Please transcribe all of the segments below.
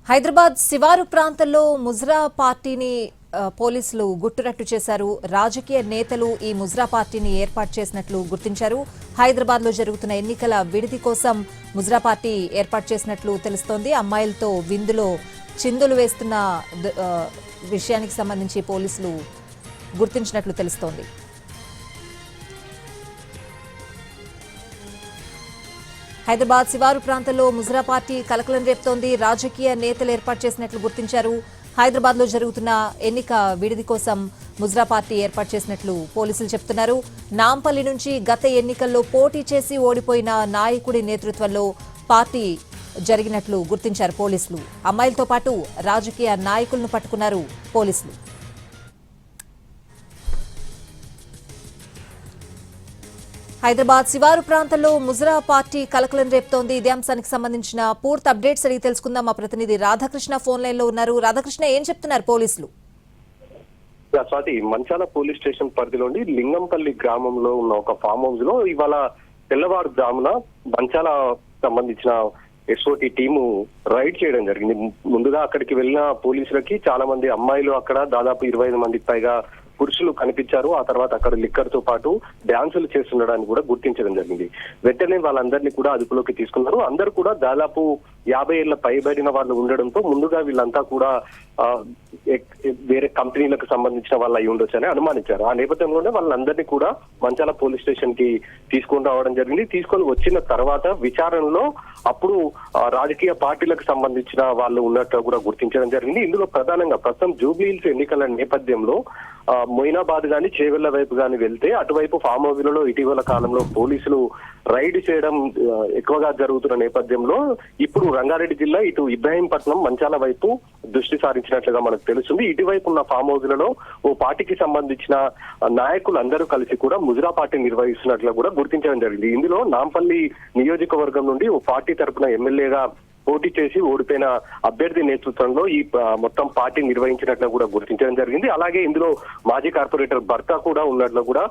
హైదరాబాద్ శివారు ప్రాంతంలో ముజ్రా పార్టీని పోలీసులు గుట్టురట్టు చేశారు. రాజకీయ నేతలు ఈ ముజ్రా పార్టీని ఏర్పాటు చేసినట్లు గుర్తించారు. హైదరాబాద్ లో జరుగుతున్న ఎన్నికల విడిది కోసం ముజ్రా పార్టీ ఏర్పాటు చేసినట్లు తెలుస్తోంది. అమ్మాయిలతో విందులో చిందులు వేస్తున్న విషయానికి సంబంధించి పోలీసులు గుర్తించినట్లు తెలుస్తోంది. హైదరాబాద్ శివారు ప్రాంతంలో ముజ్రా పార్టీ కలకలం రేపుతోంది. రాజకీయ నేతలు ఏర్పాటు చేసినట్లు గుర్తించారు. హైదరాబాద్ లో జరుగుతున్న ఎన్నిక విడిది కోసం ముజ్రా పార్టీ ఏర్పాటు చేసినట్లు పోలీసులు చెబుతున్నారు. నాంపల్లి నుంచి గత ఎన్నికల్లో పోటీ చేసి ఓడిపోయిన నాయకుడి నేతృత్వంలో పార్టీ జరిగినట్లు గుర్తించారు పోలీసులు. అమ్మాయిలతో పాటు రాజకీయ నాయకులను పట్టుకున్నారు పోలీసులు. హైదరాబాద్ శివారు ప్రాంతంలో ముజ్రా పార్టీ కలకలం రేపుతోంది. ఇదే అంశానికి సంబంధించిన పూర్తి అప్డేట్స్ అడిగి తెలుసుకుందాం. మా ప్రతినిధి రాధాకృష్ణ ఫోన్ లైన్ లో ఉన్నారు. రాధాకృష్ణ, ఏం చెప్తున్నారు పోలీసులు? స్వాతి, మంచాల పోలీస్ స్టేషన్ పరిధిలోని లింగంపల్లి గ్రామంలో ఉన్న ఒక ఫామ్ హౌస్ లో ఇవాళ తెల్లవారుజామున మంచాల సంబంధించిన ఎస్ఓటి టీము రైడ్ చేయడం జరిగింది. ముందుగా అక్కడికి వెళ్ళిన పోలీసులకి చాలా మంది అమ్మాయిలు, అక్కడ దాదాపు 25 మందికి పైగా పురుషులు కనిపించారు. ఆ తర్వాత అక్కడ లిక్కర్ తో పాటు డాన్సులు చేస్తుండడానికి కూడా గుర్తించడం జరిగింది. వెంటనే వాళ్ళందరినీ కూడా అదుపులోకి తీసుకున్నారు. అందరూ కూడా దాదాపు 50 ఏళ్ల పైబడిన వాళ్ళు ఉండడంతో ముందుగా వీళ్ళంతా కూడా వేరే కంపెనీలకు సంబంధించిన వాళ్ళు అయి ఉండొచ్చని అనుమానించారు. ఆ నేపథ్యంలోనే వాళ్ళందరినీ కూడా మంచాల పోలీస్ స్టేషన్ కి తీసుకొని రావడం జరిగింది. తీసుకొని వచ్చిన తర్వాత విచారణలో అప్పుడు రాజకీయ పార్టీలకు సంబంధించిన వాళ్ళు ఉన్నట్టు కూడా గుర్తించడం జరిగింది. ఇందులో ప్రధానంగా ప్రస్తుతం జూబ్లీ హిల్స్ ఎన్నికల నేపథ్యంలో మొయినాబాద్ గాని చేవెళ్ల వైపు గాని వెళ్తే అటువైపు ఫామ్ హౌస్లలో ఇటీవల కాలంలో పోలీసులు రైడ్ చేయడం ఎక్కువగా జరుగుతున్న నేపథ్యంలో ఇప్పుడు రంగారెడ్డి జిల్లా ఇటు ఇబ్రాహీంపట్నం మంచాల వైపు దృష్టి సారించినట్లుగా మనకు తెలుస్తుంది. ఇటువైపు ఉన్న ఫామ్ హౌస్లలో ఓ పార్టీకి సంబంధించిన నాయకులు అందరూ కలిసి కూడా ముజ్రా పార్టీ నిర్వహిస్తున్నట్లు కూడా గుర్తించడం జరిగింది. ఇందులో నాంపల్లి నియోజకవర్గం నుండి ఓ పార్టీ తరపున ఎమ్మెల్యేగా పోటీ చేసి ఓడిపోయిన అభ్యర్థి నేతృత్వంలో ఈ మొత్తం పార్టీ నిర్వహించినట్లు కూడా గుర్తించడం జరిగింది. అలాగే ఇందులో మాజీ కార్పొరేటర్ భర్త కూడా ఉన్నట్లు కూడా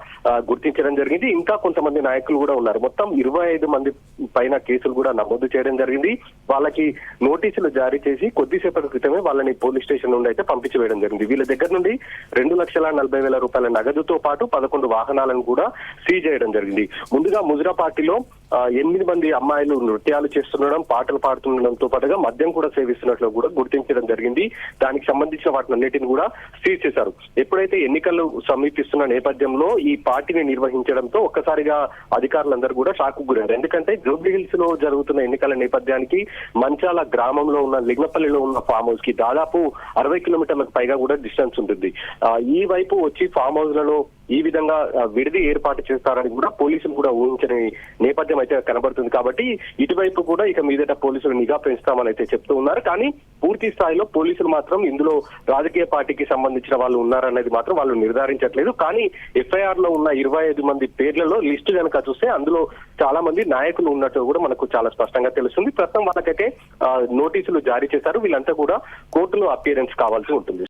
గుర్తించడం జరిగింది. ఇంకా కొంతమంది నాయకులు కూడా ఉన్నారు. మొత్తం 25 మంది పైన కేసులు కూడా నమోదు చేయడం జరిగింది. వాళ్ళకి నోటీసులు జారీ చేసి కొద్దిసేపటి క్రితమే వాళ్ళని పోలీస్ స్టేషన్ నుండి అయితే పంపించి వేయడం జరిగింది. వీళ్ళ దగ్గర నుండి 2,40,000 రూపాయల నగదుతో పాటు 11 వాహనాలను కూడా సీజ్ చేయడం జరిగింది. ముందుగా ముజ్రా పార్టీలో 8 మంది అమ్మాయిలు నృత్యాలు చేస్తుండడం, పాటలు పాడుతుండడంతో పాటుగా మద్యం కూడా సేవిస్తున్నట్లు కూడా గుర్తించడం జరిగింది. దానికి సంబంధించిన వాటినన్నిటిని కూడా సీజ్ చేశారు. ఎప్పుడైతే ఎన్నికలు సమీపిస్తున్న నేపథ్యంలో ఈ పార్టీని నిర్వహించడంతో ఒక్కసారిగా అధికారులందరూ కూడా షాక్ గురయ్యారు. ఎందుకంటే జూబ్లీ హిల్స్ లో జరుగుతున్న ఎన్నికల నేపథ్యానికి మంచాల గ్రామంలో ఉన్న లింగపల్లిలో ఉన్న ఫామ్ హౌస్ కి దాదాపు 60 కిలోమీటర్లకు పైగా కూడా డిస్టెన్స్ ఉంటుంది. ఈ వైపు వచ్చి ఫామ్ హౌస్ లలో ఈ విధంగా విడిది ఏర్పాటు చేస్తారని కూడా పోలీసులు కూడా ఊహించని నేపథ్యం అయితే కనబడుతుంది. కాబట్టి ఇటువైపు కూడా ఇక మీదట పోలీసులు నిఘా పెంచుతామని అయితే చెప్తూ ఉన్నారు. కానీ పూర్తి స్థాయిలో పోలీసులు మాత్రం ఇందులో రాజకీయ పార్టీకి సంబంధించిన వాళ్ళు ఉన్నారనేది మాత్రం వాళ్ళు నిర్ధారించట్లేదు. కానీ ఎఫ్ఐఆర్ లో ఉన్న 25 మంది పేర్లలో లిస్టు కనుక చూస్తే అందులో చాలా మంది నాయకులు ఉన్నట్టు కూడా మనకు చాలా స్పష్టంగా తెలుస్తుంది. ప్రస్తుతం వాళ్ళకైతే నోటీసులు జారీ చేశారు. వీళ్ళంతా కూడా కోర్టులో అపియరెన్స్ కావాల్సి ఉంటుంది.